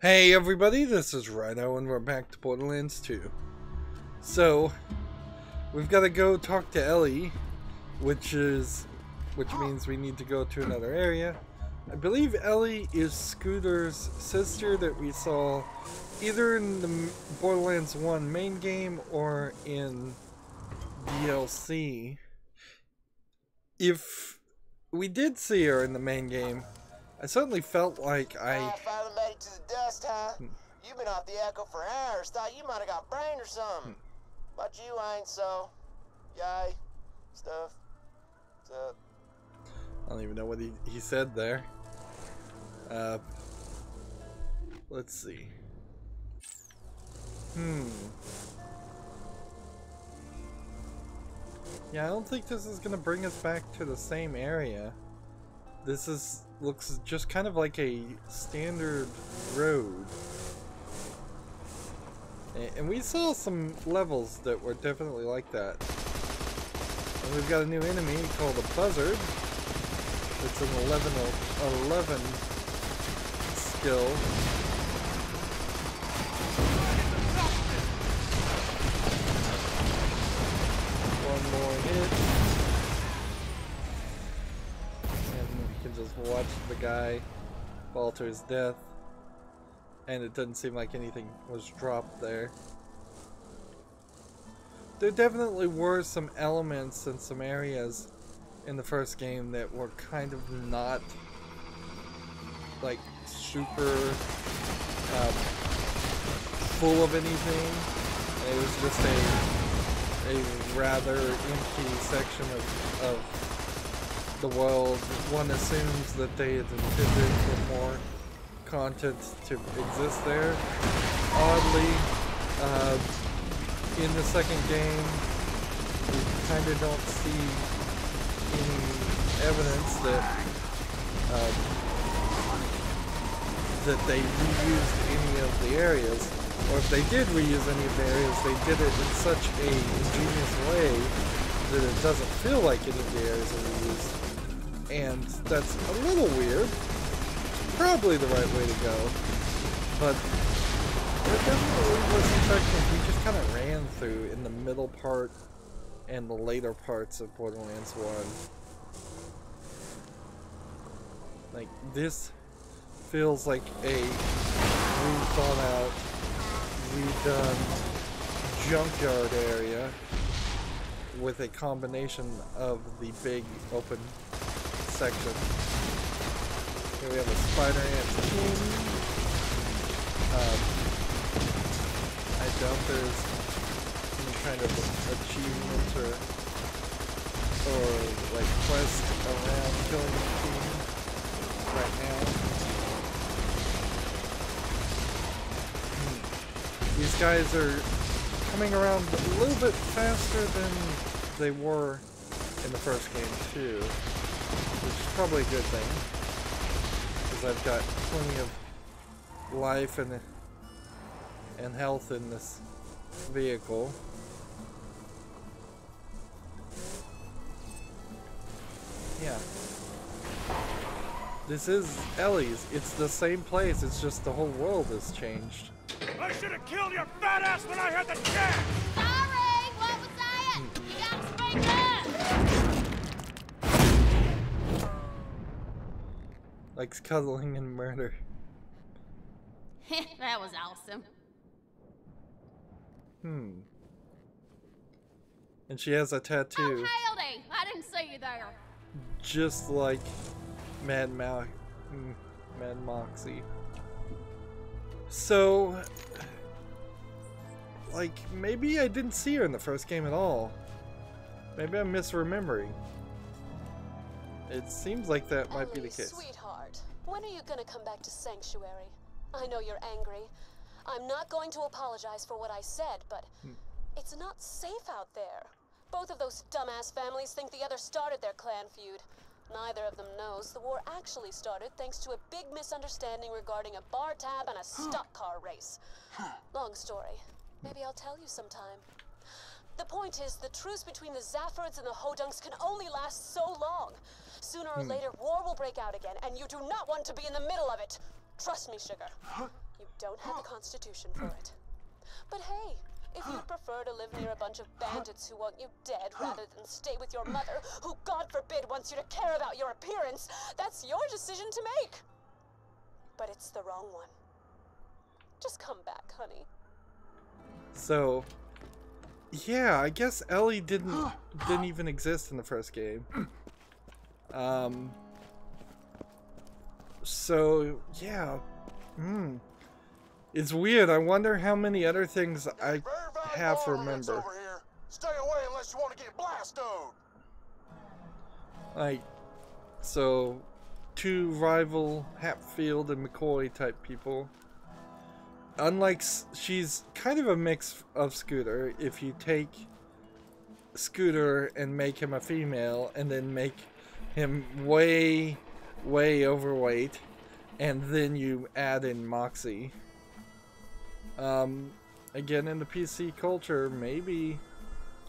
Hey everybody, this is Rydo and we're back to Borderlands 2. So, we've got to go talk to Ellie, which means we need to go to another area. I believe Ellie is Scooter's sister that we saw either in the Borderlands 1 main game or in DLC. If we did see her in the main game, I certainly felt like I finally made it to the dust, huh? You've been off the echo for hours. Thought you might have got brain or something. But you ain't so. Yay. Stuff. I don't even know what he said there. Let's see. Yeah, I don't think this is gonna bring us back to the same area. This looks just kind of like a standard road. And we saw some levels that were definitely like that. And we've got a new enemy called a buzzard. It's an 11 skill. One more hit. And we can just watch the guy fall to his death. And it doesn't seem like anything was dropped there. There definitely were some elements and some areas in the first game that were kind of not like super full of anything. It was just a rather empty section of the world. One assumes that they had intended for more content to exist there. Oddly, in the second game, we kind of don't see any evidence that they reused any of the areas, or if they did reuse any of the areas, they did it in such a ingenious way that it doesn't feel like any of the areas are reused, and that's a little weird. Probably the right way to go, but it definitely was effective. We just kind of ran through in the middle part and the later parts of Borderlands 1. Like, this feels like a rethought out, redone junkyard area with a combination of the big open section. Here we have a spider ant king. I doubt there's any kind of achievement or like quest around killing the king right now. These guys are coming around a little bit faster than they were in the first game too, which is probably a good thing. I've got plenty of life and health in this vehicle. Yeah. This is Ellie's. It's the same place, it's just the whole world has changed. I should have killed your fat ass when I had the chance! Sorry! What was that? You gotta speak up! Likes cuddling and murder. That was awesome. And she has a tattoo. Oh, howdy! I didn't see you there. Just like Mad Moxie. So, like, maybe I didn't see her in the first game at all. Maybe I'm misremembering. It seems like that might be the case. Sweetheart, when are you gonna come back to Sanctuary? I know you're angry. I'm not going to apologize for what I said, but it's not safe out there. Both of those dumbass families think the other started their clan feud. Neither of them knows the war actually started thanks to a big misunderstanding regarding a bar tab and a stock car race. Long story. Maybe I'll tell you sometime. The point is, the truce between the Zaffords and the Hodunks can only last so long. Sooner or later, war will break out again, and you do not want to be in the middle of it. Trust me, sugar. You don't have the constitution for it. But hey, if you'd prefer to live near a bunch of bandits who want you dead rather than stay with your mother, who God forbid wants you to care about your appearance, that's your decision to make. But it's the wrong one. Just come back, honey. So, yeah, I guess Ellie didn't even exist in the first game. So yeah, it's weird. I wonder how many other things I have to remember. Stay away unless you want to get blasted. Like, so, two rival Hatfield and McCoy type people. Unlike, she's kind of a mix of Scooter. If you take Scooter and make him a female, and then make him way overweight, and then you add in Moxie. Again, in the PC culture, maybe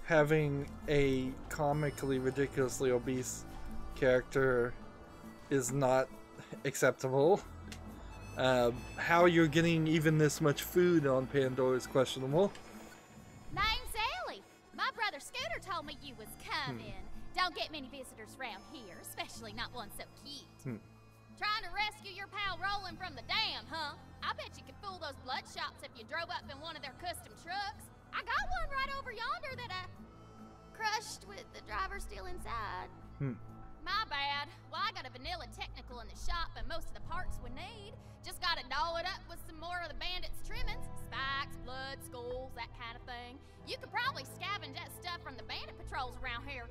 having a comically ridiculously obese character is not acceptable. How you're getting even this much food on Pandora is questionable. Name's Ellie. My brother Scooter told me you was coming. Don't get many visitors around here, especially not one so cute. Trying to rescue your pal Roland from the dam, huh? I bet you could fool those blood shots if you drove up in one of their custom trucks. I got one right over yonder that I crushed with the driver still inside. My bad. Well, I got a vanilla technical in the shop and most of the parts we need. Just gotta doll it up with some more of the bandits' trimmings. Spikes, blood, skulls, that kind of thing. You could probably scavenge that stuff from the bandit patrols around here.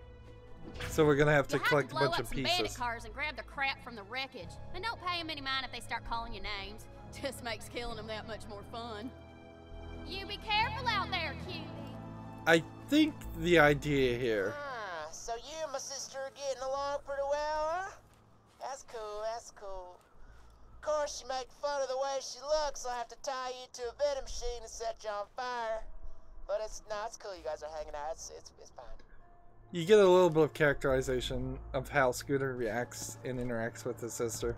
So we're gonna have to collect a bunch of pieces. Bandit pieces. cars and grab the crap from the wreckage. And don't pay them any mind if they start calling you names. Just makes killing them that much more fun. You be careful out there, cutie. I think the idea here. So you and my sister are getting along pretty well, huh? That's cool, that's cool. Of course, you make fun of the way she looks, so I have to tie you to a vending machine and set you on fire. But it's cool. You guys are hanging out. It's fine. You get a little bit of characterization of how Scooter reacts and interacts with his sister.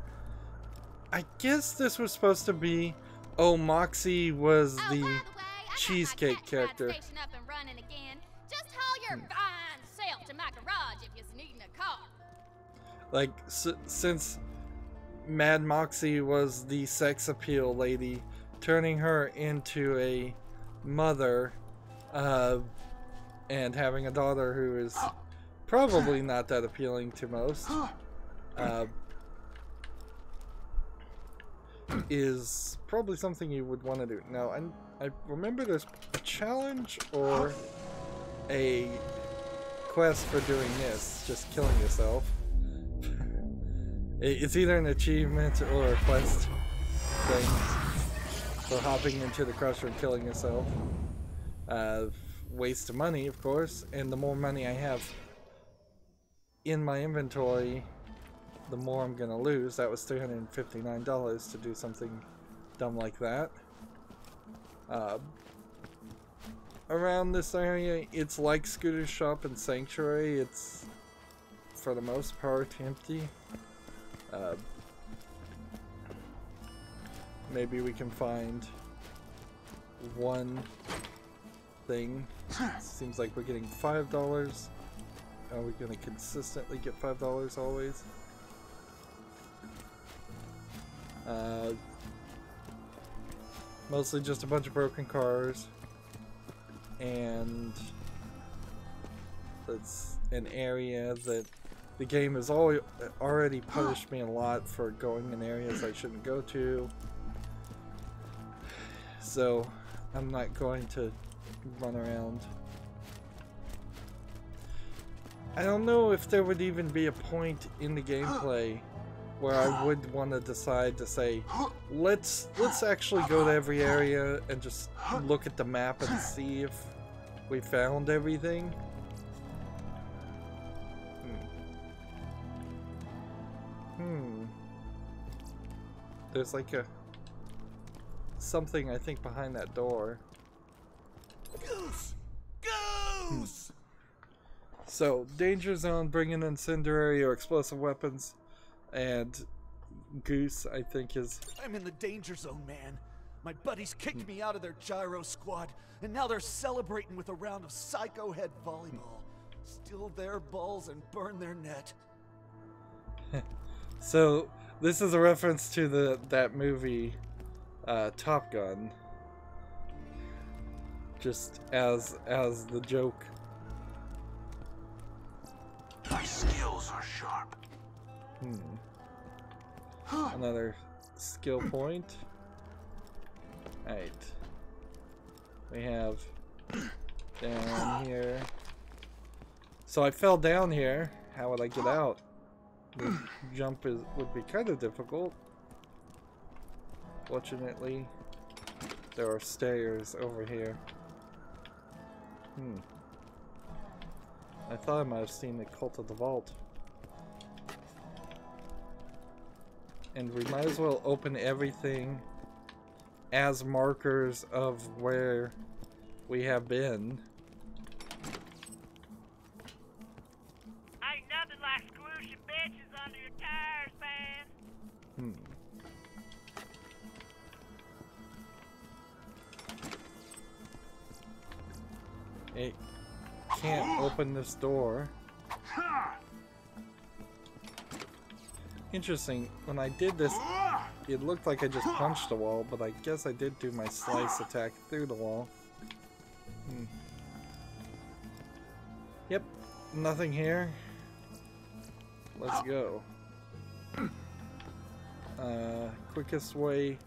I guess this was supposed to be, oh, Moxie was the cheesecake character. Station up and running again. Just haul your fine self to my garage if you're needing a car. Like, since Mad Moxie was the sex appeal lady, turning her into a mother, and having a daughter who is probably not that appealing to most, is probably something you would want to do. Now, I remember there's a challenge or a quest for doing this, just killing yourself. It's either an achievement or a quest thing for hopping into the crusher and killing yourself. Waste of money, of course, and the more money I have in my inventory, the more I'm gonna lose. That was $359 to do something dumb like that. Around this area, it's like Scooter's shop and Sanctuary. It's, for the most part, empty. Maybe we can find one thing. Seems like we're getting $5. Are we gonna consistently get $5 always? Mostly just a bunch of broken cars, and that's an area that the game has already punished me a lot for going in areas I shouldn't go to, so I'm not going to run around. I don't know if there would even be a point in the gameplay where I would want to decide to say, let's actually go to every area and just look at the map and see if we found everything. There's like something I think behind that door. Goose! So, danger zone, bring in incendiary or explosive weapons, and Goose, I think is... I'm in the danger zone, man. My buddies kicked me out of their gyro squad, and now they're celebrating with a round of psycho head volleyball. Steal their balls and burn their net. So, this is a reference to that movie, Top Gun. Just as the joke. My skills are sharp. Another skill point. Alright. We have down here. So I fell down here. How would I get out? The jump would be kind of difficult. Fortunately, there are stairs over here. I thought I might have seen the Cult of the Vault. And we might as well open everything as markers of where we have been. Ain't nothing like squishing bitches under your tires, man. Hey, can't open this door. Interesting, when I did this, it looked like I just punched the wall, but I guess I did do my slice attack through the wall. Yep, nothing here. Let's go. Quickest way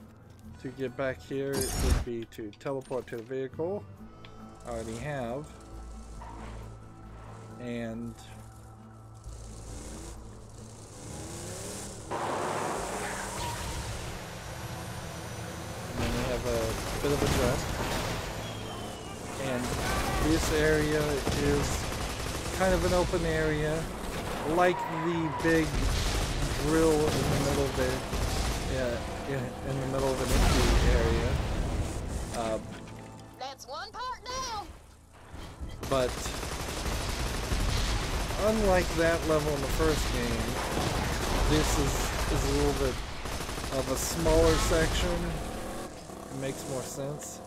to get back here would be to teleport to the vehicle. I already have. And then we have a bit of a jump. And this area is kind of an open area, like the big grill in the middle of in the middle of an empty area. That's one part now. But unlike that level in the first game, this is a little bit of a smaller section. It makes more sense.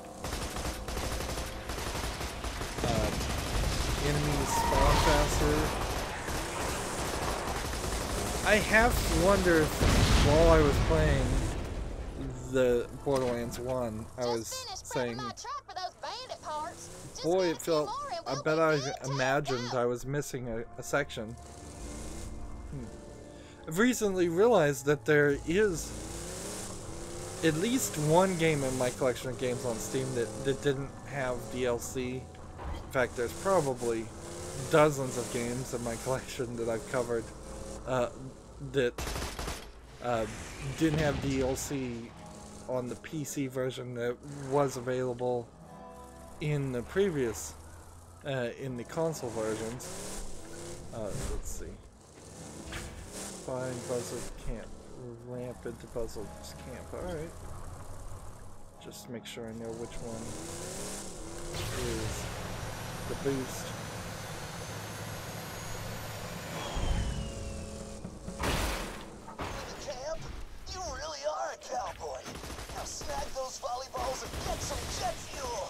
Enemies spawn faster. I have wondered while I was playing the Borderlands 1, I was saying, boy, it felt, I bet I imagined I was missing a section. I've recently realized that there is at least one game in my collection of games on Steam that didn't have DLC. In fact, there's probably dozens of games in my collection that I've covered that didn't have DLC on the PC version that was available in the previous, in the console versions. Let's see. Find Buzzard Camp. Ramp into Buzzard's Camp. Alright. Just make sure I know which one is the boost. Camp? You really are a cowboy. Now snag those volleyballs and get some jet fuel.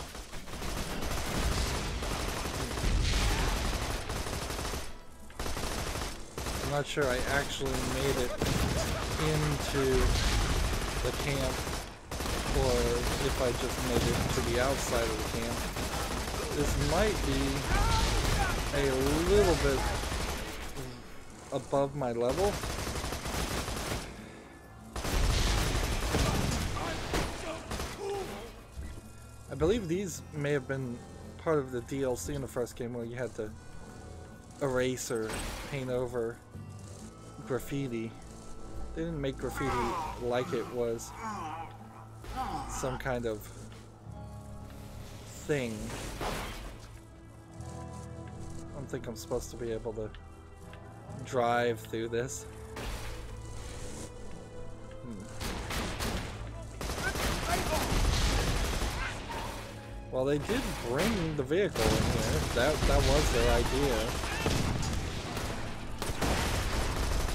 I'm not sure I actually made it into the camp, or if I just made it to the outside of the camp. This might be a little bit above my level. I believe these may have been part of the DLC in the first game where you had to erase or paint over graffiti. They didn't make graffiti like it was some kind of thing. I don't think I'm supposed to be able to drive through this. Well, they did bring the vehicle in here. That was their idea.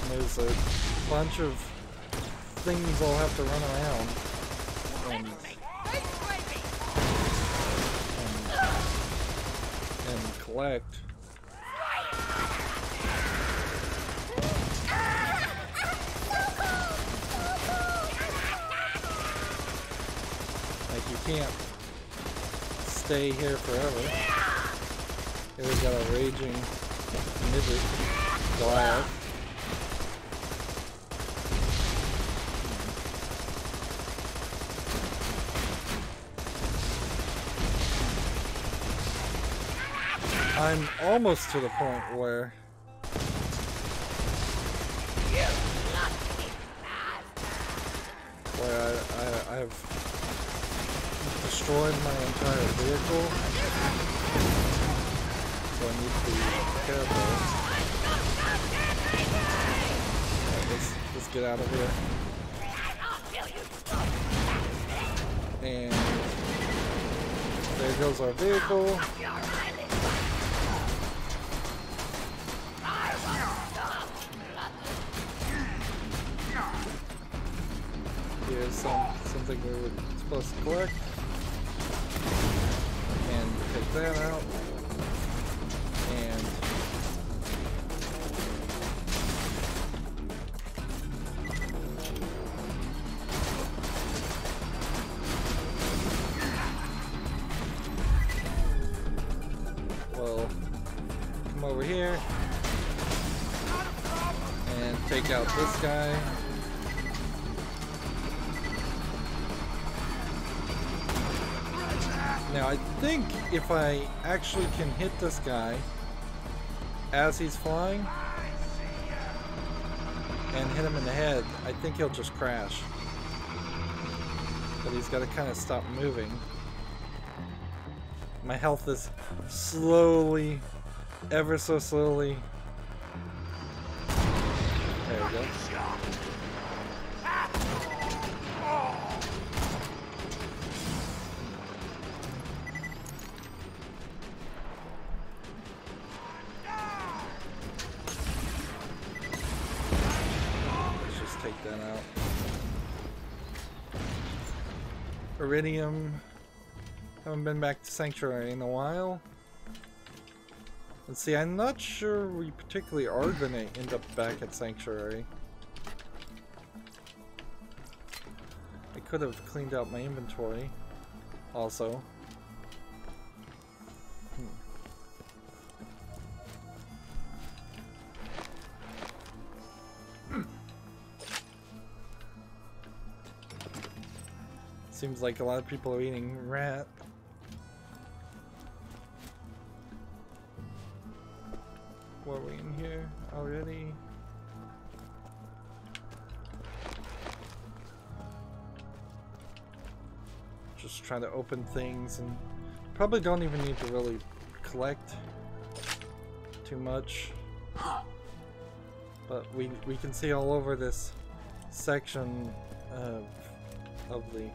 And there's a bunch of things all have to run around and collect. Like, you can't stay here forever. Here we got a raging midget Goliath. I'm almost to the point where I've destroyed my entire vehicle, so I need to be careful. Right, let's get out of here. And there goes our vehicle. Here's something we were supposed to collect. And take that out. And we'll come over here and take out this guy. Now I think if I actually can hit this guy as he's flying and hit him in the head, I think he'll just crash. But he's got to kind of stop moving. My health is slowly, ever so slowly. There we go. Iridium. Haven't been back to Sanctuary in a while. Let's see, I'm not sure we particularly are going to end up back at Sanctuary. I could have cleaned out my inventory also. Seems like a lot of people are eating rat. Were we in here already? Just trying to open things, and probably don't even need to really collect too much. But we can see all over this section of the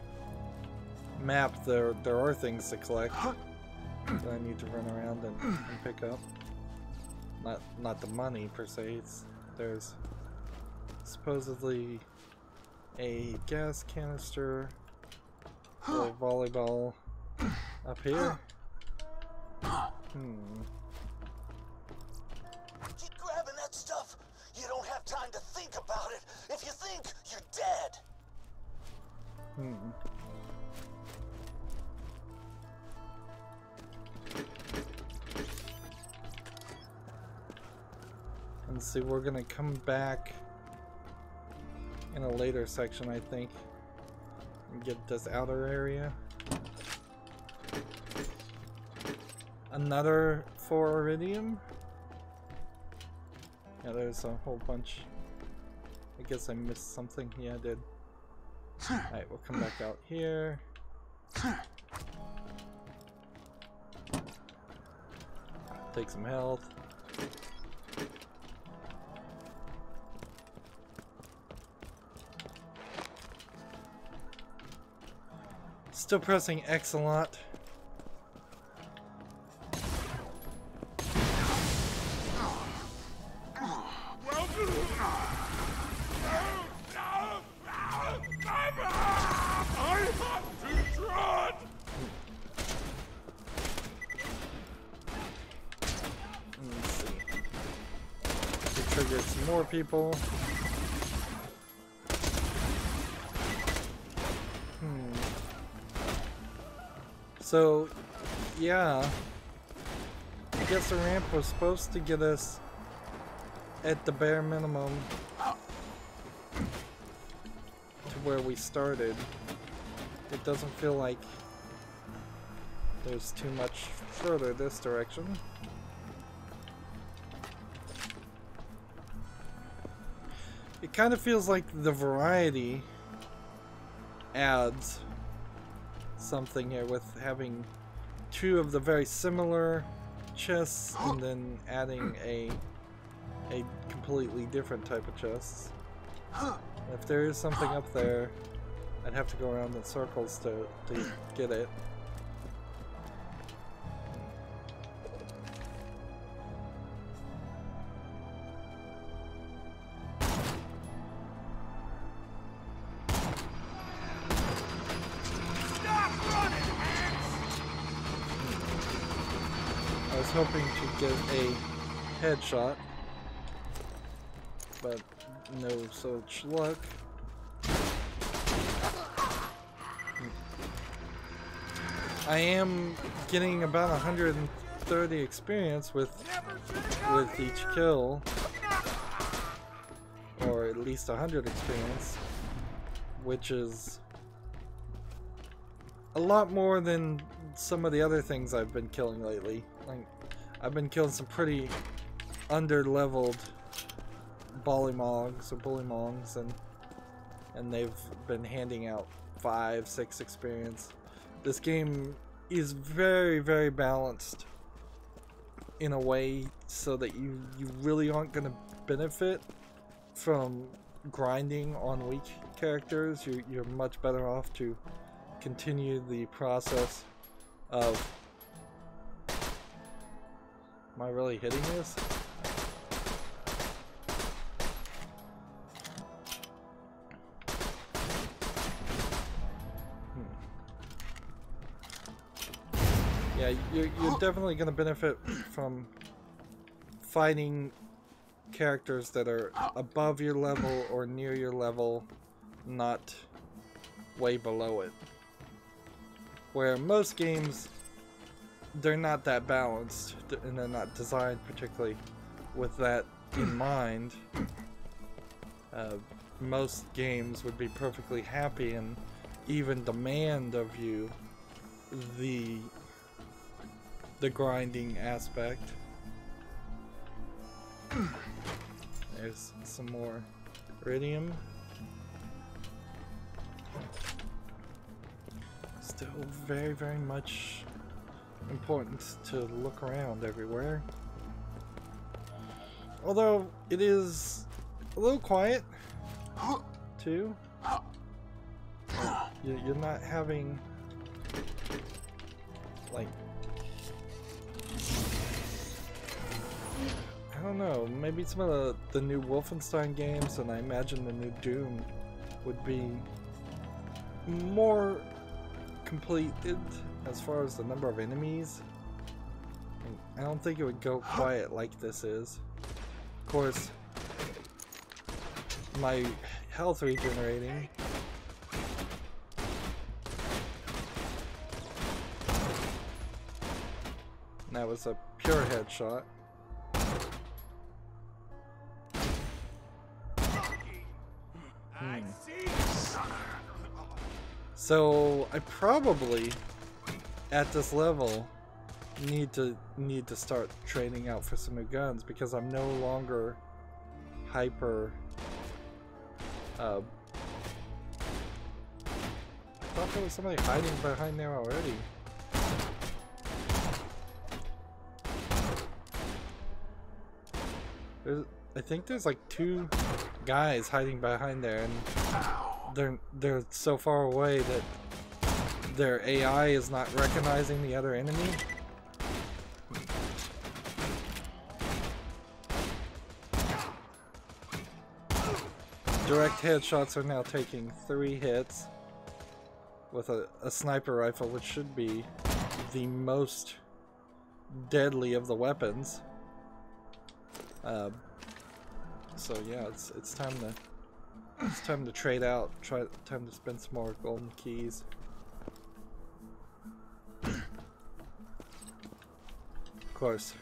map there are things to collect that I need to run around and pick up. Not the money per se. There's supposedly a gas canister or a volleyball up here. Keep grabbing that stuff. You don't have time to think about it. If you think, you're dead. Let's see, we're gonna come back in a later section, I think, and get this outer area. Another 4 iridium. Yeah, there's a whole bunch. I guess I missed something. Yeah, I did. Alright, we'll come back out here. Take some health. Still pressing X a lot. more people. So, yeah. I guess the ramp was supposed to get us at the bare minimum to where we started. It doesn't feel like there's too much further this direction. It kind of feels like the variety adds something here with having two of the very similar chests and then adding a completely different type of chests. If there is something up there, I'd have to go around in circles to get it. I was hoping to get a headshot, but no such luck. I am getting about 130 experience with each kill, or at least 100 experience, which is a lot more than some of the other things I've been killing lately. Like, I've been killing some pretty under-leveled Ballymogs or Bullymongs, and they've been handing out 5-6 experience. This game is very, very balanced in a way so that you really aren't going to benefit from grinding on weak characters. You're much better off to continue the process of... Am I really hitting this? Yeah, you're definitely going to benefit from fighting characters that are above your level or near your level, not way below it. Where most games, they're not that balanced, and they're not designed particularly with that in mind. Most games would be perfectly happy and even demand of you the grinding aspect. There's some more iridium. Still very, very much important to look around everywhere. Although it is a little quiet too. You're not having like, I don't know, maybe some of the new Wolfenstein games, and I imagine the new Doom would be more completed as far as the number of enemies. I don't think it would go quiet like this is. Of course, my health regenerating. And that was a pure headshot. So I probably at this level need to start trading out for some new guns, because I'm no longer hyper I thought there was somebody hiding behind there already. I think there's like 2 guys hiding behind there, and they're so far away that their AI is not recognizing the other enemy. Direct headshots are now taking 3 hits with a sniper rifle, which should be the most deadly of the weapons. So yeah, it's time to trade out. Time to spend some more golden keys. Of course.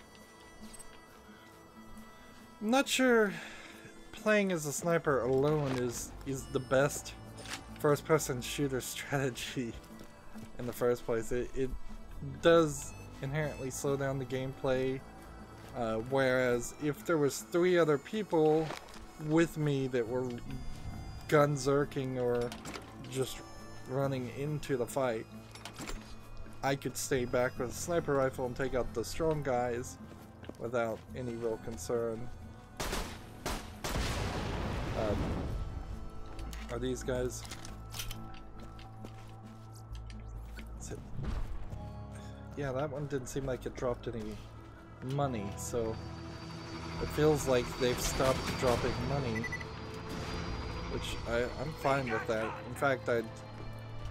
I'm not sure playing as a sniper alone is the best first-person shooter strategy in the first place. It does inherently slow down the gameplay, whereas if there was 3 other people with me that were gunzerking or just running into the fight, I could stay back with a sniper rifle and take out the strong guys without any real concern. Are these guys? Yeah, that one didn't seem like it dropped any money, so it feels like they've stopped dropping money, which I'm fine with that. In fact, I'd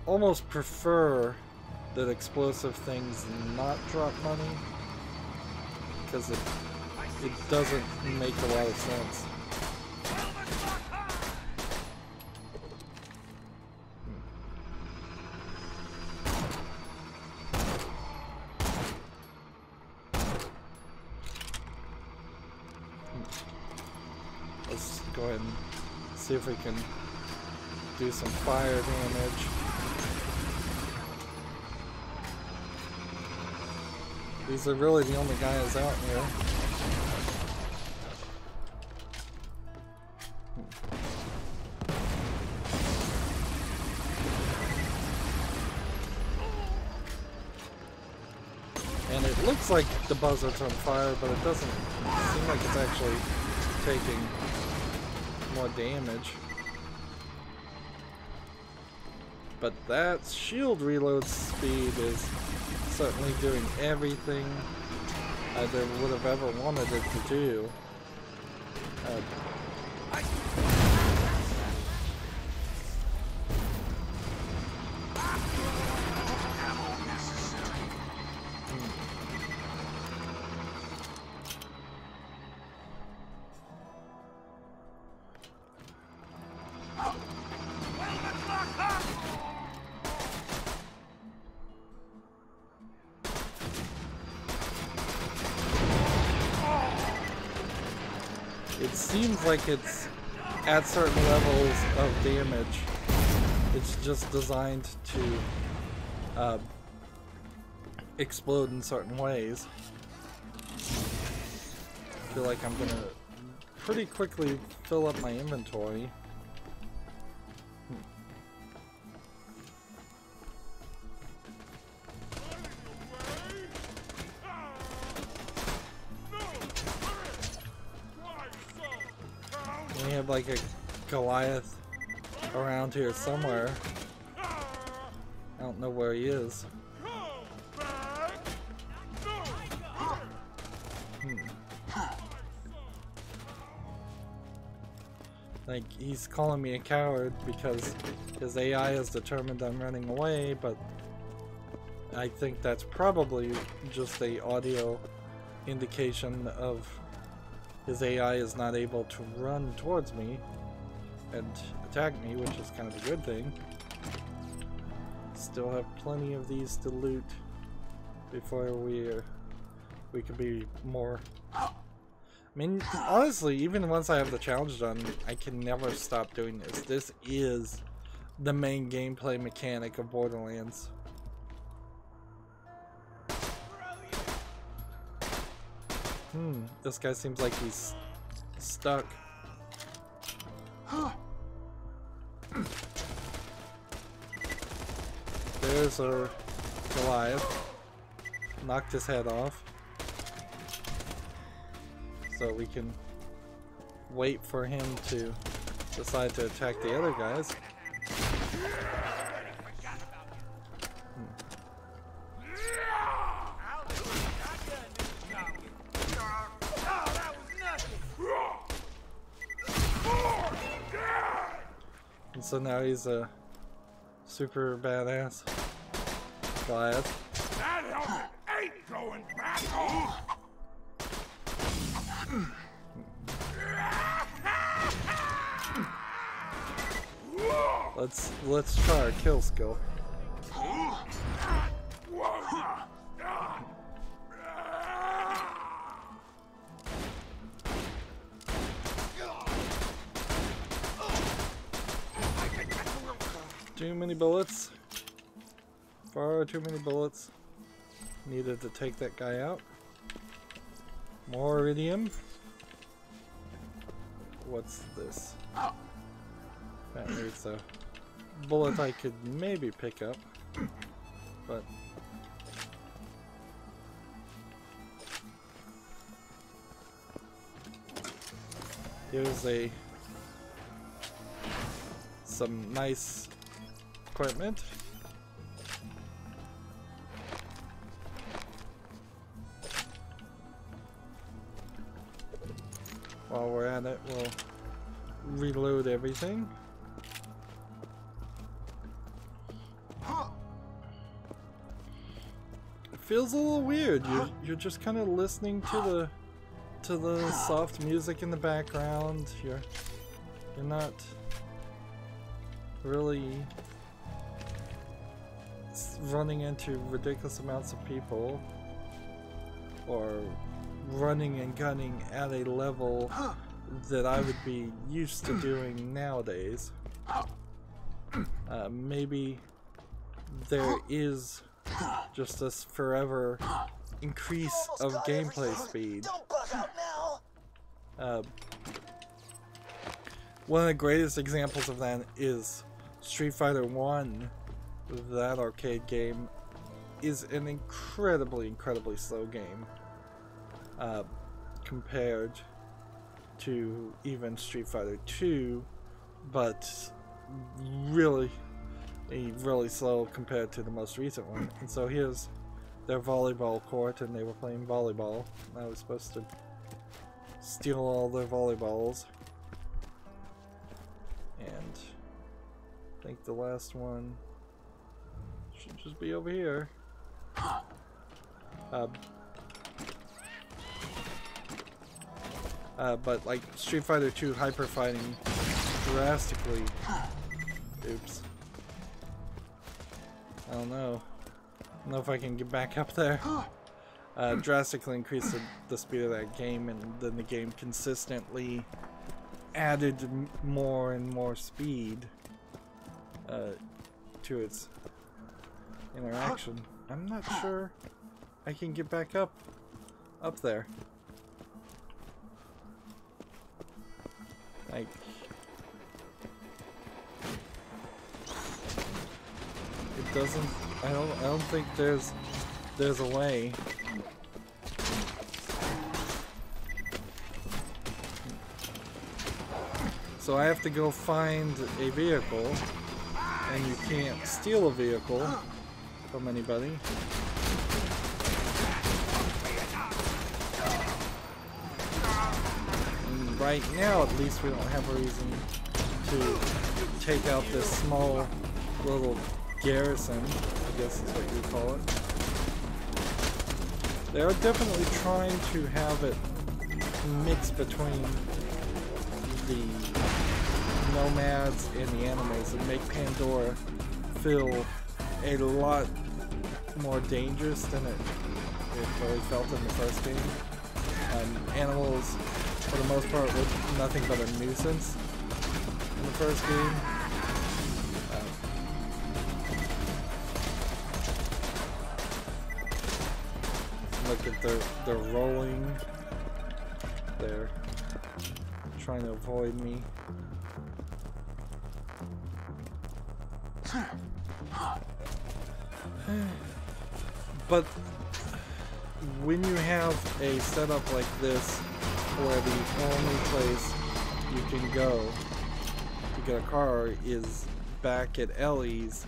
almost prefer that explosive things not drop money, because it doesn't make a lot of sense. Let's go ahead and see if we can do some fire damage. These are really the only guys out here. And it looks like the buzzard's on fire, but it doesn't seem like it's actually taking more damage. But that shield reload speed is certainly doing everything I would have ever wanted it to do. It seems like it's at certain levels of damage. It's just designed to explode in certain ways. I feel like I'm gonna pretty quickly fill up my inventory. We have like a Goliath around here somewhere. I don't know where he is. Like, he's calling me a coward because his AI has determined I'm running away, but I think that's probably just a audio indication of his AI is not able to run towards me and attack me, which is kind of a good thing. Still have plenty of these to loot before we can be more. I mean, honestly, even once I have the challenge done, I can never stop doing this. This is the main gameplay mechanic of Borderlands. This guy seems like he's stuck. There's our Goliath. Knocked his head off. So we can wait for him to decide to attack the other guys. And so now he's a super badass Goliath. That helmet ain't going back home! Let's try our kill skill. Too many bullets. Far too many bullets. Needed to take that guy out. More iridium. What's this? Apparently it's a bullet I could maybe pick up, but here's some nice equipment. While we're at it, we'll reload everything. It feels a little weird. You're just kind of listening to the soft music in the background. You're not really running into ridiculous amounts of people or running and gunning at a level that I would be used to doing nowadays. Maybe there is just this forever increase of gameplay speed. Don't bug out now. One of the greatest examples of that is Street Fighter 1. That arcade game is an incredibly slow game compared to even Street Fighter 2, but really slow compared to the most recent one. And so here's their volleyball court, and they were playing volleyball. I was supposed to steal all their volleyballs, and I think the last one should just be over here. But like Street Fighter 2 hyper fighting drastically. Oops. I don't know if I can get back up there. Drastically increased the speed of that game, and then the game consistently added more and more speed to its interaction. I'm not sure I can get back up there. Like, it doesn't. I don't think there's a way. So I have to go find a vehicle, and you can't steal a vehicle from anybody. And right now, at least, we don't have a reason to take out this small little garrison, I guess is what you call it. They are definitely trying to have it mix between the nomads and the animals and make Pandora feel a lot more dangerous than it really felt in the first game. Animals, for the most part, were nothing but a nuisance in the first game. Look at they're rolling. They're trying to avoid me. But when you have a setup like this, where the only place you can go to get a car is back at Ellie's,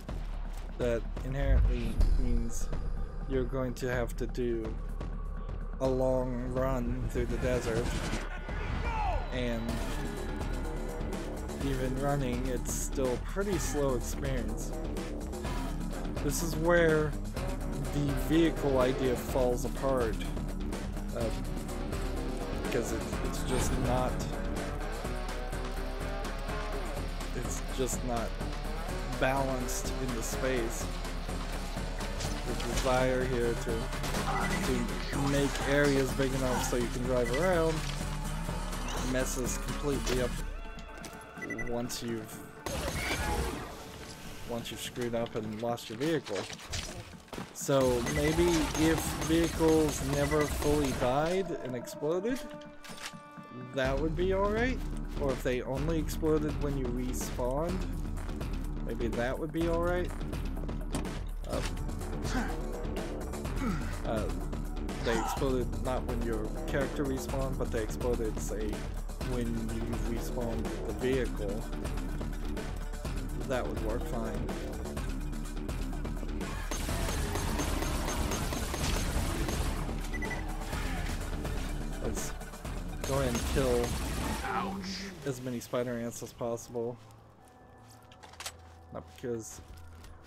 that inherently means you're going to have to do a long run through the desert, and even running, it's still a pretty slow experience. This is where the vehicle idea falls apart, because it's just not balanced in the space. The desire here to make areas big enough so you can drive around messes completely up once you've screwed up and lost your vehicle. So maybe if vehicles never fully died and exploded, that would be alright. Or if they only exploded when you respawned, maybe that would be alright. They exploded not when your character respawned, but they exploded, say, when you respawned the vehicle. That would work fine. Let's go ahead and kill as many spider ants as possible. Not because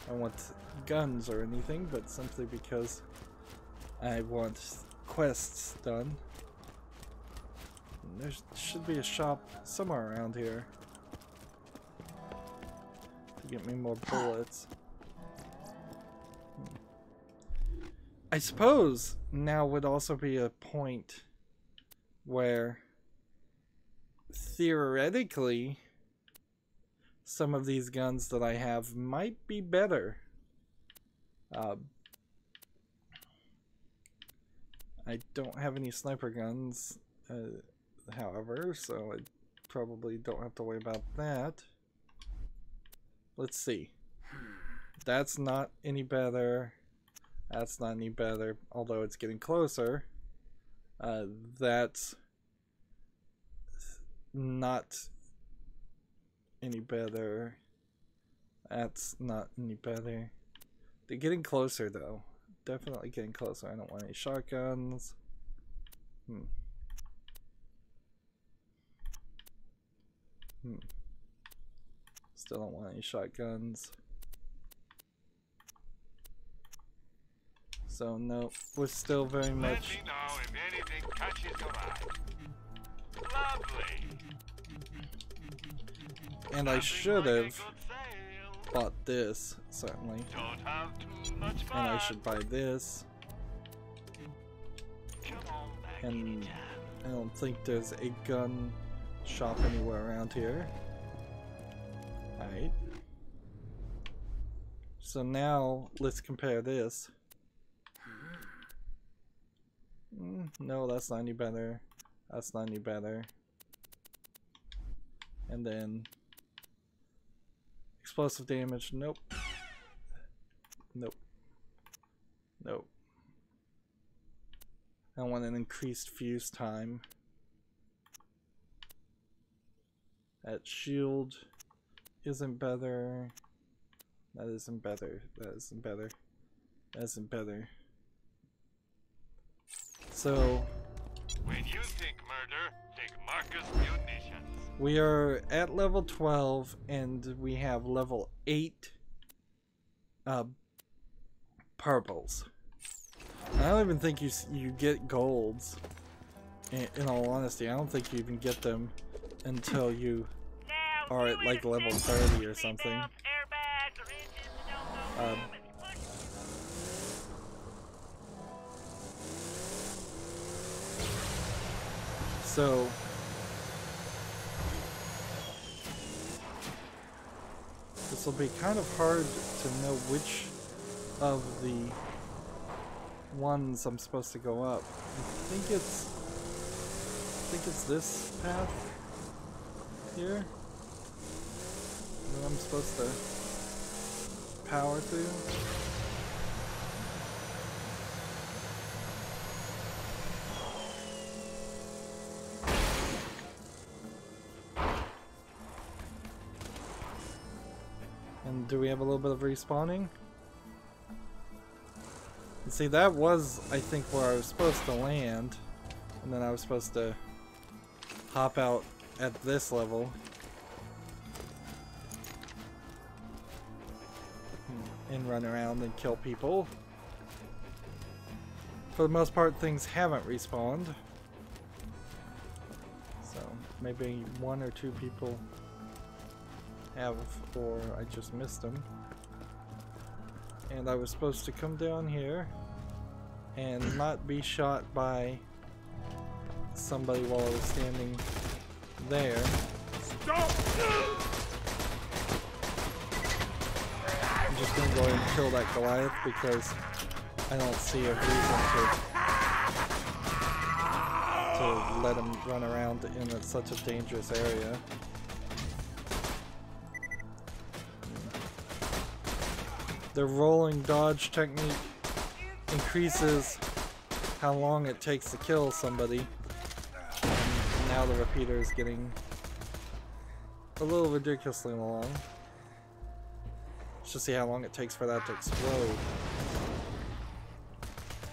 I want guns or anything, but simply because I want quests done. There should be a shop somewhere around here to get me more bullets. I suppose now would also be a point where theoretically some of these guns that I have might be better. I don't have any sniper guns, however, so I probably don't have to worry about that. Let's see. That's not any better. That's not any better, although it's getting closer. That's not any better. That's not any better. They're getting closer though. Definitely getting closer. I don't want any shotguns. Still don't want any shotguns. So no, we're still very much. Let me know if anything catches your eye. Lovely. And I should have bought this, certainly. Don't have too much fun. And I should buy this. Come on back And anytime. I don't think there's a gun shop anywhere around here. Alright. So now let's compare this. No, that's not any better. That's not any better. And then explosive damage, nope. Nope. Nope. I want an increased fuse time. That shield isn't better. That isn't better. That isn't better. That isn't better. So When you think murder, think Marcus Munitions. we are at level 12 and we have level 8 purples. I don't even think you get golds. In all honesty, I don't think you even get them until you are at like level 30 or something. So this will be kind of hard to know which of the ones I'm supposed to go up. I think it's this path here that I'm supposed to power through. And do we have a little bit of respawning? And see, that was, I think, where I was supposed to land. And then I was supposed to hop out at this level. And run around and kill people. For the most part, things haven't respawned. So, maybe 1 or 2 people have, or I just missed them. And I was supposed to come down here and not be shot by somebody while I was standing there. Stop! I'm just gonna go ahead and kill that Goliath because I don't see a reason to let him run around in such a dangerous area. The rolling dodge technique increases how long it takes to kill somebody. And now the repeater is getting a little ridiculously long. Let's just see how long it takes for that to explode.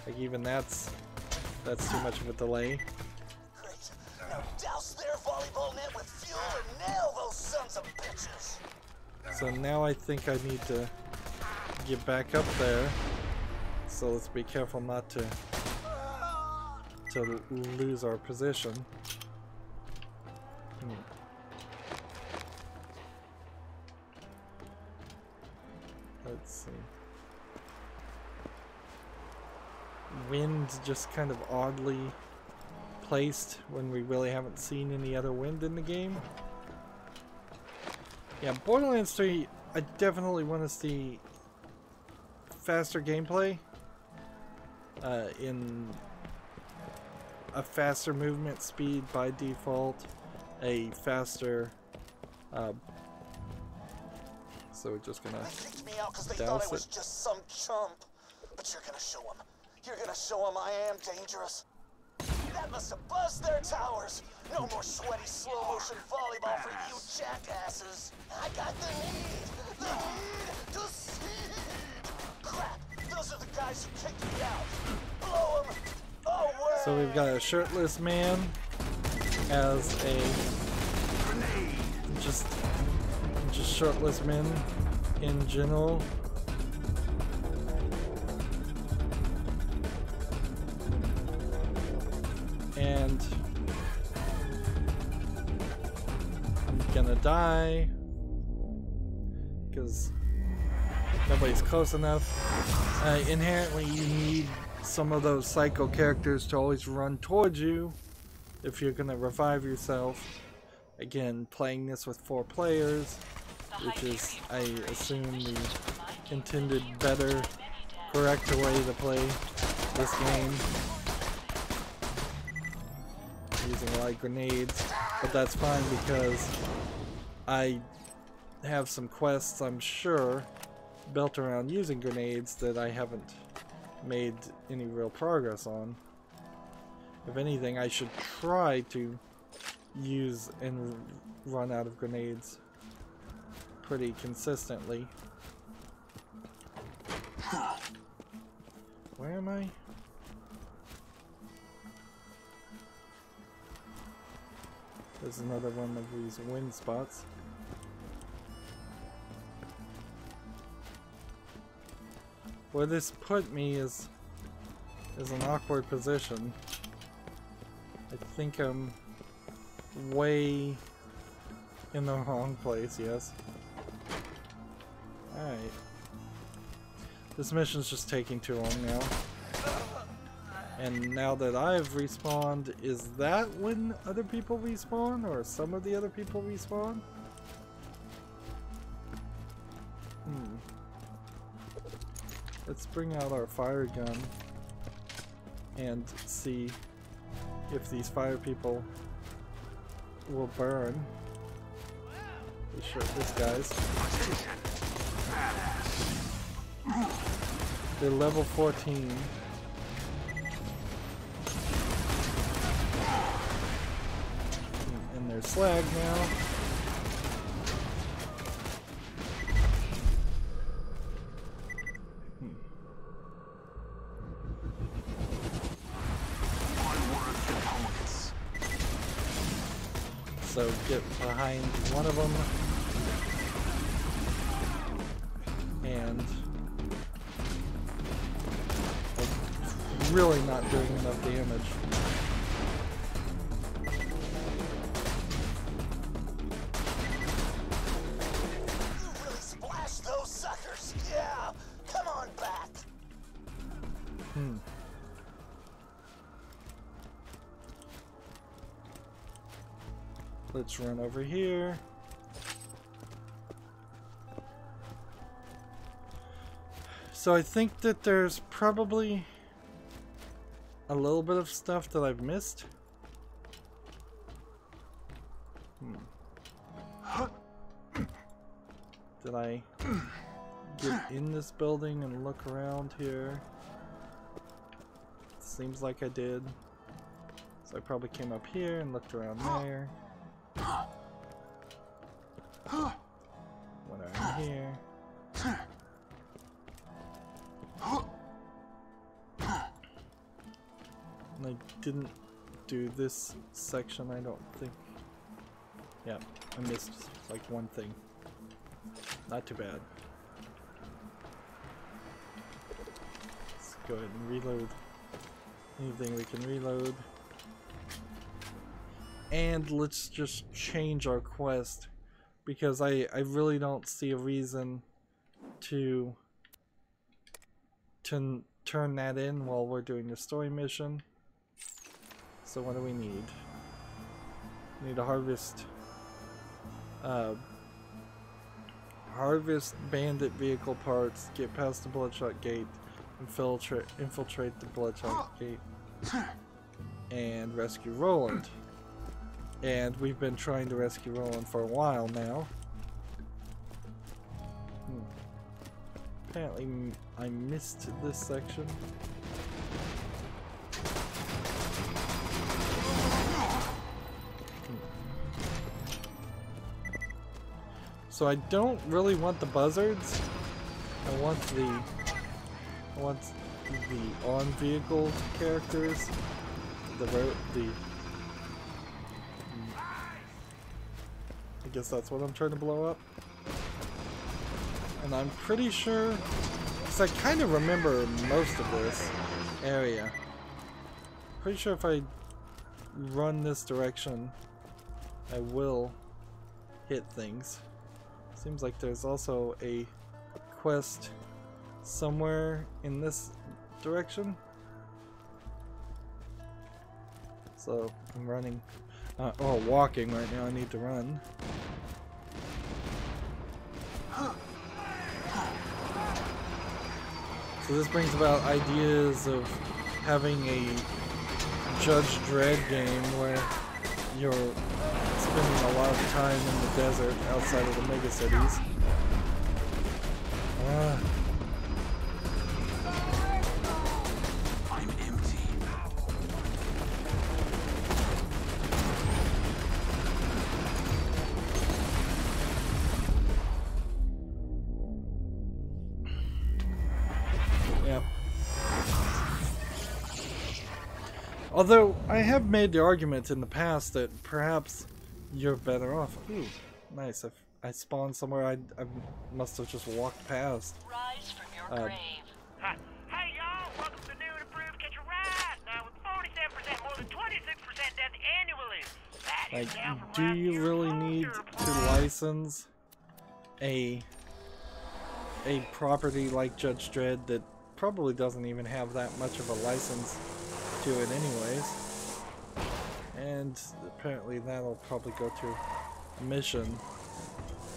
Like even that's too much of a delay. Great. Now douse their volleyball net with fuel and nail those sons of bitches. So now I think I need to get back up there. So let's be careful not to lose our position. Let's see. Wind just kind of oddly placed when we really haven't seen any other wind in the game. Yeah, Borderlands 3, I definitely want to see faster gameplay in a faster movement speed by default, a faster so we're just gonna They kicked me out because they thought I was just some chump. But you're gonna show them. You're gonna show them I am dangerous. That must have buzzed their towers. No more sweaty slow motion volleyball for you jackasses. I got the need to seed. Crap, those are the guys who kicked me out. Blow them away. So we've got a shirtless man as a just shirtless men in general. And I'm gonna die because nobody's close enough. Inherently you need some of those psycho characters to always run towards you if you're gonna revive yourself. Again, playing this with 4 players, which is, I assume, the intended better, correct way to play this game. Using a lot of grenades, but that's fine because I have some quests, I'm sure, built around using grenades that I haven't made any real progress on. If anything, I should try to use and run out of grenades pretty consistently. Where am I? There's another one of these wind spots. Where this put me is an awkward position. I think I'm way in the wrong place, yes. Alright. This mission's just taking too long now. And now that I've respawned, is that when other people respawn? Or some of the other people respawn? Let's bring out our fire gun and see if these fire people will burn. Be sure this guy's. They're level 14. And they're slag now. So get behind one of them and really not doing enough damage. Let's run over here. So I think that there's probably a little bit of stuff that I've missed. Did I get in this building and look around here? Seems like I did. So I probably came up here and looked around there. Went around here. And I didn't do this section, I don't think. Yeah, I missed like one thing. Not too bad. Let's go ahead and reload anything we can reload. And let's just change our quest, because I really don't see a reason to turn that in while we're doing the story mission. So what do we need? We need to harvest bandit vehicle parts, get past the Bloodshot Gate, infiltrate the Bloodshot Gate, and rescue Roland. And we've been trying to rescue Roland for a while now. Apparently I missed this section. So I don't really want the buzzards. I want the on-vehicle characters. I guess that's what I'm trying to blow up. And I'm pretty sure, because I kind of remember most of this area. Pretty sure if I run this direction, I will hit things. Seems like there's also a quest somewhere in this direction. So I'm running, walking right now. I need to run. So this brings about ideas of having a Judge Dredd game where you're spending a lot of time in the desert outside of the megacities. I'm empty. Yeah. Although I have made the argument in the past that perhaps you're better off. Ooh, nice. I spawned somewhere I must have just walked past. Rise from your grave. Hey y'all, welcome to the new and improved Catch a Ride. Now with 47% more than 26% death annually. That is down from do last you year's really closure need report. to license a property like Judge Dredd that probably doesn't even have that much of a license to it anyways? And apparently that'll probably go to a mission.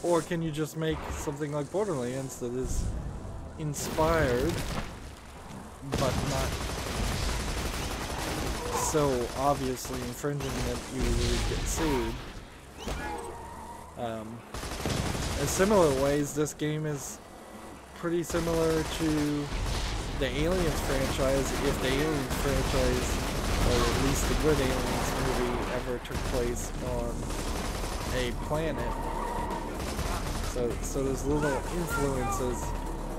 Or can you just make something like Borderlands that is inspired but not so obviously infringing that you would get sued? In similar ways, this game is pretty similar to the Aliens franchise, if the Aliens franchise, or at least the good Aliens movie, ever took place on a planet. So there's little influences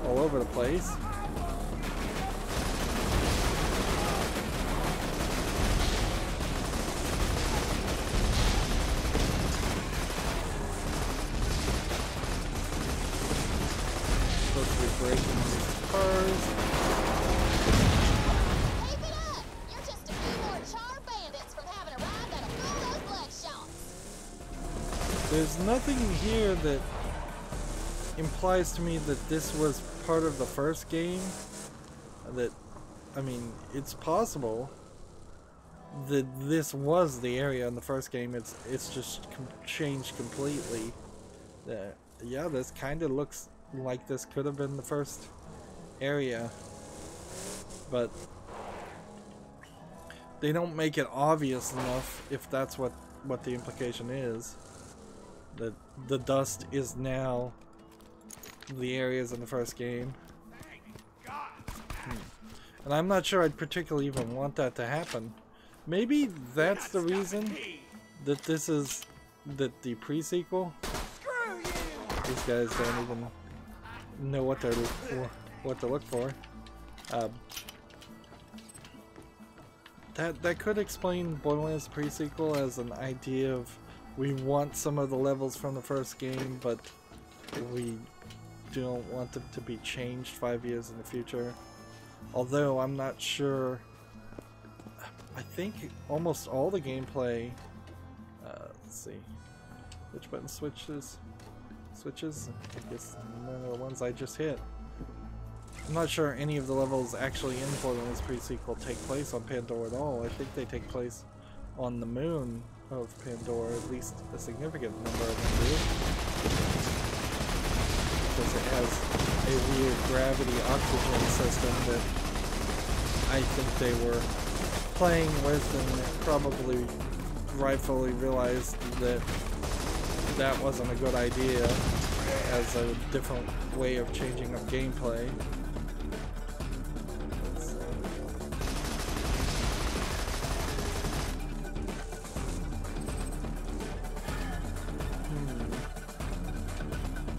all over the place. Supposed to be breaking these cars. Keep it up! You're just a few more charred bandits from having a ride that'll fool those bloodshots. There's nothing here that implies to me that this was part of the first game, that I mean, it's possible that this was the area in the first game. It's just changed completely. Yeah, this kind of looks like this could have been the first area, but they don't make it obvious enough if that's what the implication is. That the dust is now the areas in the first game. And I'm not sure I'd particularly even want that to happen. Maybe that's the reason that this is the pre-sequel. These guys don't even know what to look for. That could explain Borderlands pre-sequel as an idea of we want some of the levels from the first game, but we don't want them to be changed 5 years in the future. Although I'm not sure. I think almost all the gameplay. Let's see, which button switches? I guess none of the ones I just hit. I'm not sure any of the levels actually in Borderlands pre-sequel take place on Pandora at all. I think they take place on the moon of Pandora, at least a significant number of them do. Because it has a weird gravity oxygen system that I think they were playing with and probably rightfully realized that that wasn't a good idea as a different way of changing up gameplay.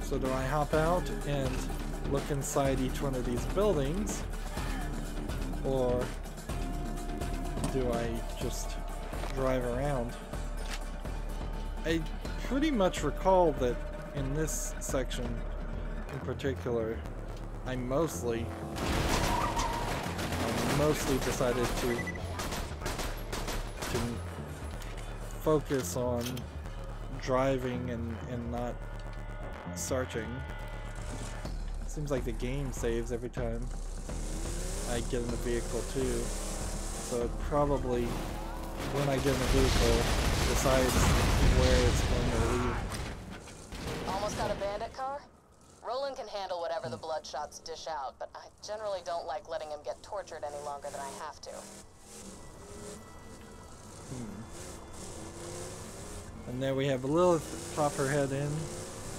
So do I hop out and look inside each one of these buildings, or do I just drive around? I pretty much recall that in this section in particular, I mostly decided to focus on driving and not searching. Seems like the game saves every time I get in the vehicle too. So it probably, when I get in the vehicle, decides where it's going to leave. Almost got a bandit car? Roland can handle whatever the bloodshots dish out, but I generally don't like letting him get tortured any longer than I have to. And there we have Lilith pop her head in.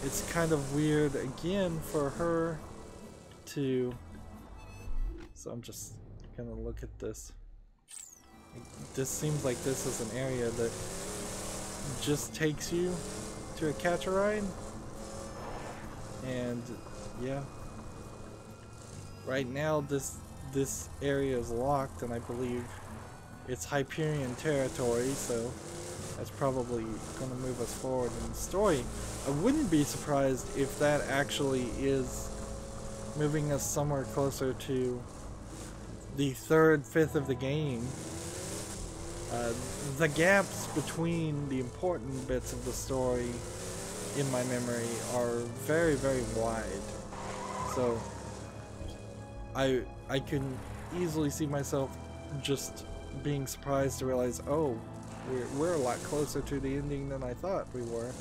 It's kind of weird again for her to... So I'm just gonna look at this. This seems like this is an area that just takes you to a catch-a-ride. And yeah, right now this area is locked, and I believe it's Hyperion territory, so that's probably going to move us forward in the story. I wouldn't be surprised if that actually is moving us somewhere closer to the third fifth of the game. The gaps between the important bits of the story in my memory are very, very wide. So I can easily see myself just being surprised to realize, oh, we're a lot closer to the ending than I thought we were.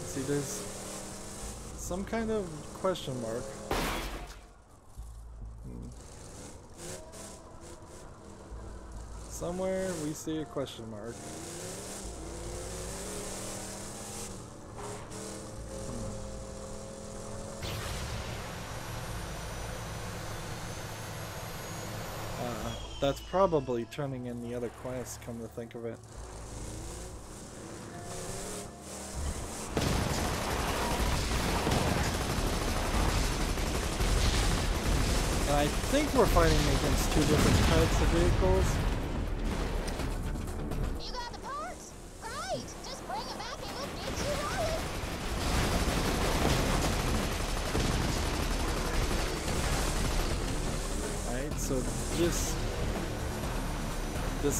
See, there's some kind of question mark. Somewhere we see a question mark. That's probably turning in the other quest, come to think of it. And I think we're fighting against two different types of vehicles. You got the parts? Great! Just bring it back and we'll get you rolling. Alright, so this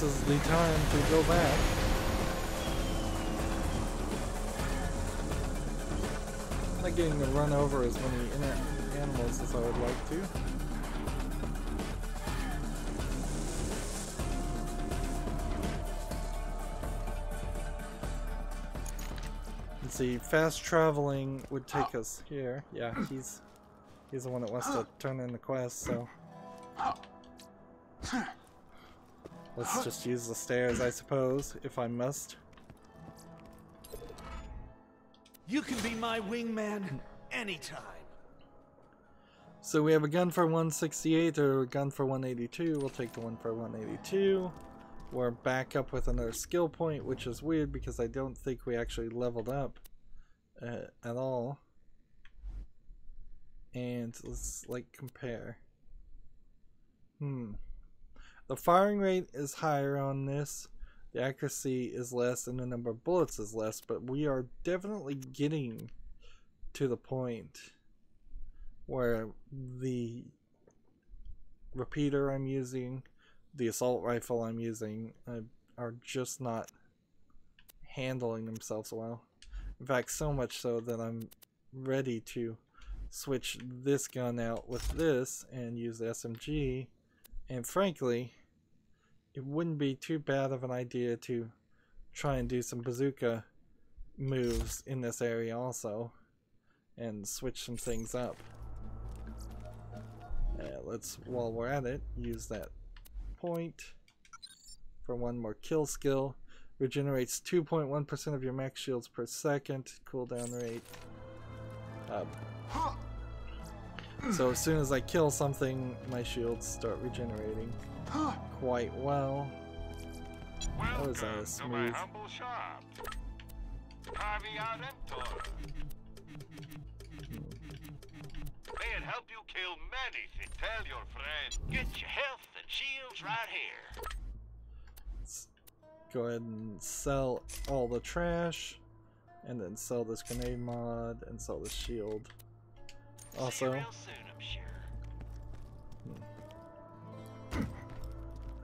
is the time to go back. And getting to run over as many animals as I would like to. Let's see, fast traveling would take us here. Yeah, he's the one that wants to turn in the quest, so let's just use the stairs, I suppose, if I must. You can be my wingman anytime. So we have a gun for 168 or a gun for 182. We'll take the one for 182. We're back up with another skill point, which is weird because I don't think we actually leveled up at all. And let's like compare. The firing rate is higher on this. The accuracy is less and the number of bullets is less, but we are definitely getting to the point where the repeater I'm using, the assault rifle I'm using, are just not handling themselves well. In fact, so much so that I'm ready to switch this gun out with this and use the SMG, and frankly, it wouldn't be too bad of an idea to try and do some bazooka moves in this area also and switch some things up. Let's, while we're at it, use that point for one more kill skill. Regenerates 2.1% of your max shields per second. Cooldown rate. So as soon as I kill something, my shields start regenerating quite well. That was Welcome to my smooth. humble shop. May it help you kill many things. Tell your friend. Get your health and shields right here. Let's go ahead and sell all the trash, and then sell this grenade mod, and sell the shield. Also, See you real soon, I'm sure.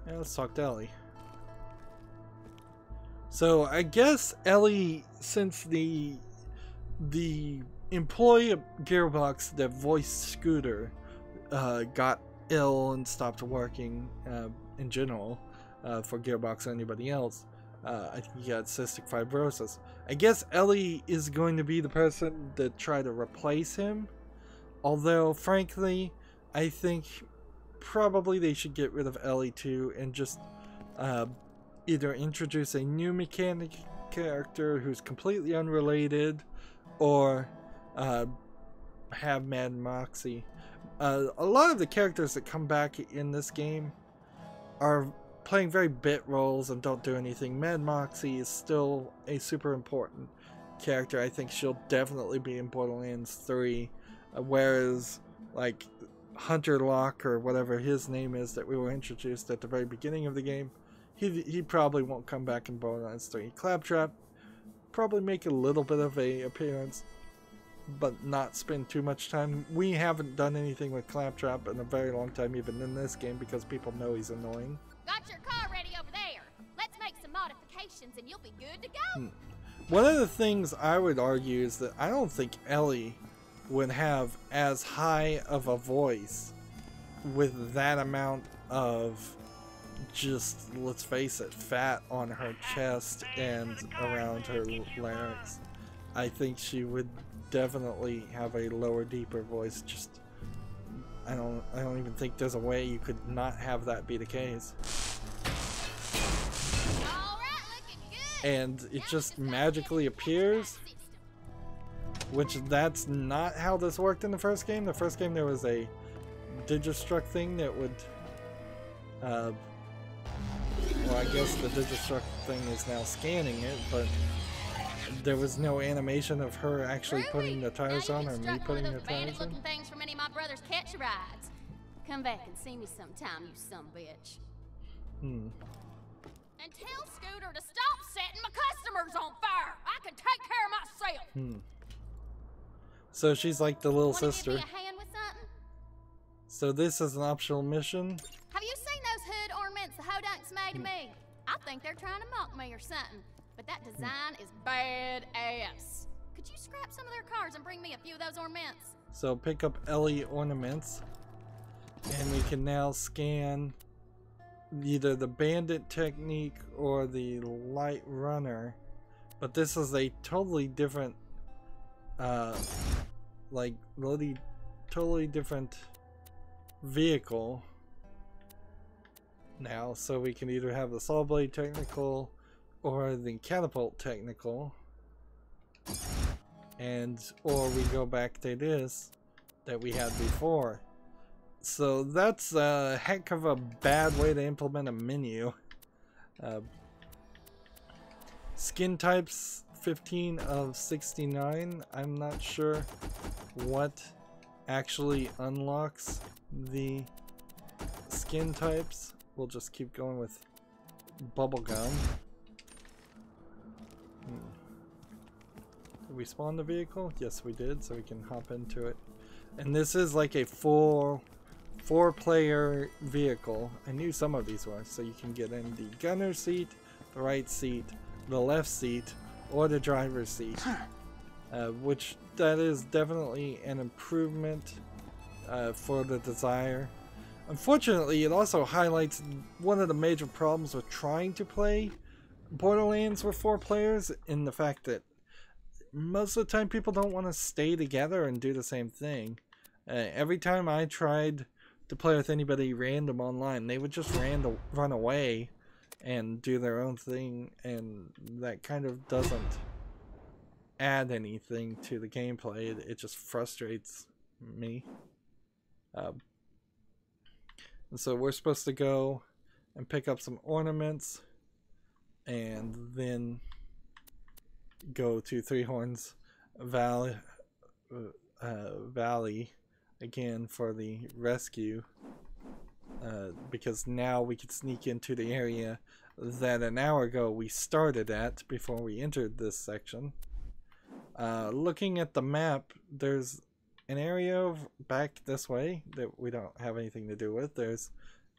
yeah, let's talk to Ellie. So I guess Ellie, since the employee of Gearbox that voiced Scooter got ill and stopped working in general for Gearbox or anybody else, I think he got cystic fibrosis. I guess Ellie is going to be the person that try to replace him. Although, frankly, I think probably they should get rid of Ellie too and just either introduce a new mechanic character who's completely unrelated, or have Mad Moxie. A lot of the characters that come back in this game are playing very bit roles and don't do anything. Mad Moxie is still a super important character. I think she'll definitely be in Borderlands 3. Whereas, like, Hunter Locke, or whatever his name is that we were introduced at the very beginning of the game, he probably won't come back in Borderlands 3. Claptrap probably make a little bit of a appearance, but not spend too much time. We haven't done anything with Claptrap in a very long time, even in this game, because people know he's annoying. Got your car ready over there. Let's make some modifications and you'll be good to go. One of the things I would argue is that I don't think Ellie would have as high of a voice with that amount of, just, let's face it, fat on her chest and around her larynx. I think she would definitely have a lower, deeper voice. Just, I don't even think there's a way you could not have that be the case. All right, looking good. And it just magically appears, which that's not how this worked in the first game. The first game there was a Digistruct thing that would, well, I guess the Digistruct thing is now scanning it, but there was no animation of her actually putting the tires on, or me putting the tires on. Looking things from any of my brother's catch rides. Come back and see me sometime, you sumbitch. And tell Scooter to stop setting my customers on fire. I can take care of myself. So she's like the little sister. Give me a hand with something? So this is an optional mission. Have you seen those hood ornaments the Hodunks made me? I think they're trying to mock me or something. But that design is bad-ass. Could Could you scrap some of their cars and bring me a few of those ornaments? So pick up Ellie ornaments, and we can now scan either the bandit technique or the light runner, but this is a totally different like really totally different vehicle now, so we can either have the saw blade technical or the catapult technical, and or we go back to this that we had before. So that's a heck of a bad way to implement a menu. Skin types 15 of 69. I'm not sure what actually unlocks the skin types. We'll just keep going with bubblegum. Did we spawn the vehicle? Yes, we did, so we can hop into it. And this is like a full four-player vehicle. I knew some of these were, so you can get in the gunner seat, the right seat, the left seat, or the driver's seat. Which that is definitely an improvement for the Desire. Unfortunately, it also highlights one of the major problems with trying to play Borderlands with 4 players, in the fact that most of the time people don't want to stay together and do the same thing. Every time I tried to play with anybody random online, they would just run away and do their own thing, and that kind of doesn't add anything to the gameplay. It just frustrates me. And so we're supposed to go and pick up some ornaments and then go to Three Horns Valley again for the rescue, because now we could sneak into the area that an hour ago we started at before we entered this section. Looking at the map, there's an area back this way that we don't have anything to do with. There's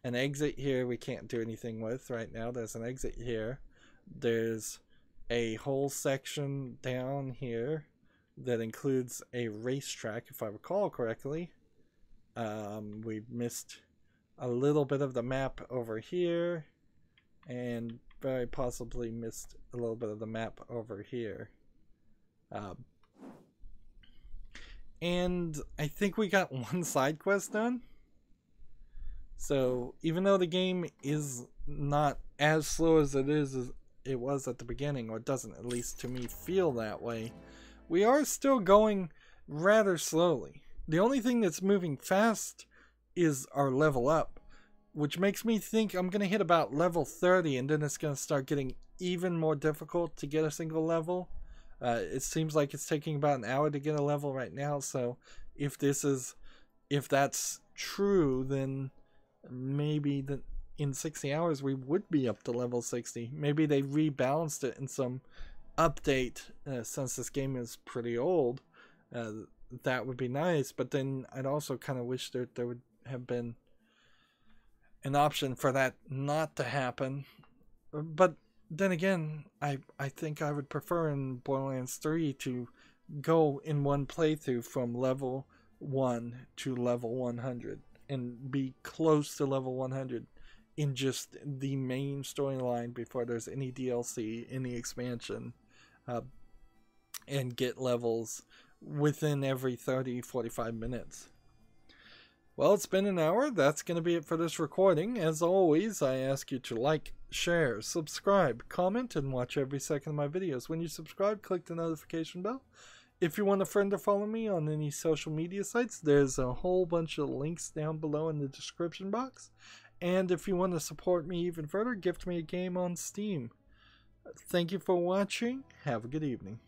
an exit here we can't do anything with right now. There's an exit here. There's a whole section down here that includes a racetrack, if I recall correctly. We missed a little bit of the map over here, and very possibly missed a little bit of the map over here. And I think we got one side quest done. So even though the game is not as slow as it was at the beginning, or it doesn't, at least to me, feel that way, we are still going rather slowly. The only thing that's moving fast is our level up, which makes me think I'm going to hit about level 30, and then it's going to start getting even more difficult to get a single level. It seems like it's taking about an hour to get a level right now, so if that's true, then maybe in 60 hours we would be up to level 60. Maybe they rebalanced it in some update, since this game is pretty old. That would be nice, but then I'd also kind of wish that there would have been an option for that not to happen. But then again, I think I would prefer in Borderlands 3 to go in one playthrough from level 1 to level 100 and be close to level 100 in just the main storyline before there's any DLC, any expansion, and get levels within every 30-45 minutes. Well, it's been an hour. That's going to be it for this recording. As always, I ask you to like, share, subscribe, comment, and watch every second of my videos. When you subscribe, click the notification bell. If you want a friend to follow me on any social media sites, there's a whole bunch of links down below in the description box. And if you want to support me even further, gift me a game on Steam. Thank you for watching. Have a good evening.